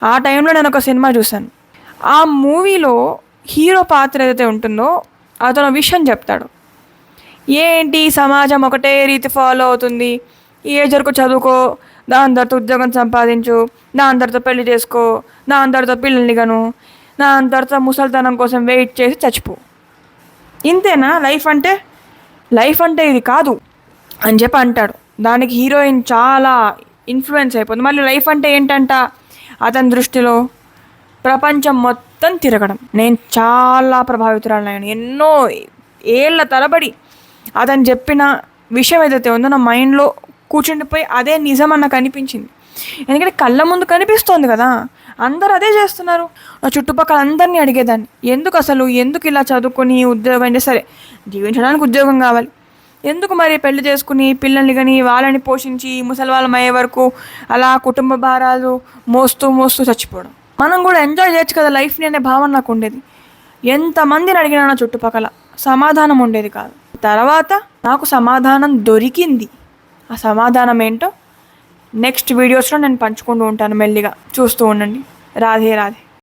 ఆ టైంలో నేను ఒక సినిమా చూశాను. ఆ మూవీలో హీరో పాత్ర ఏదైతే ఉంటుందో అతను విషయం చెప్తాడు. ఏంటి సమాజం ఒకటే రీతి ఫాలో అవుతుంది, ఈ ఏజ్ వరకు చదువుకో, దాని తర్వాత ఉద్యోగం సంపాదించు, దాని తర్వాత పెళ్లి చేసుకో, దాని తర్వాత పిల్లల్ని కను, దాని తర్వాత ముసలితనం కోసం వెయిట్ చేసి చచ్చిపో. ఇంతేనా లైఫ్ అంటే? లైఫ్ అంటే ఇది కాదు అని చెప్పి అంటాడు. దానికి హీరోయిన్ చాలా ఇన్ఫ్లుయెన్స్ అయిపోతుంది. మళ్ళీ లైఫ్ అంటే ఏంటంట అతని దృష్టిలో? ప్రపంచం మొత్తం తిరగడం. నేను చాలా ప్రభావితురాలయ్యాను. ఎన్నో ఏళ్ళ తరబడి అతను చెప్పిన విషయం ఏదైతే ఉందో నా మైండ్లో కూర్చుండిపోయి అదే నిజం అని నాకు అనిపించింది. ఎందుకంటే కళ్ళ ముందు కనిపిస్తోంది కదా, అందరూ అదే చేస్తున్నారు. నా చుట్టుపక్కల అందరినీ అడిగేదాన్ని, ఎందుకు ఇలా చదువుకొని ఉద్యోగం అంటే సరే జీవించడానికి ఉద్యోగం కావాలి, ఎందుకు మరి పెళ్లి చేసుకుని పిల్లల్ని కానీ వాళ్ళని పోషించి ముసలి వాళ్ళం అయ్యే వరకు అలా కుటుంబ భారాలు మోస్తూ మోస్తూ చచ్చిపోవడం? మనం కూడా ఎంజాయ్ చేయొచ్చు కదా లైఫ్ని అనే భావన నాకు ఉండేది. ఎంతమందిని అడిగినా నా చుట్టుపక్కల సమాధానం ఉండేది కాదు. తర్వాత నాకు సమాధానం దొరికింది. ఆ సమాధానం ఏంటో నెక్స్ట్ వీడియోస్లో నేను పంచుకుంటూ ఉంటాను. మెల్లిగా చూస్తూ ఉండండి. రాధే రాధే.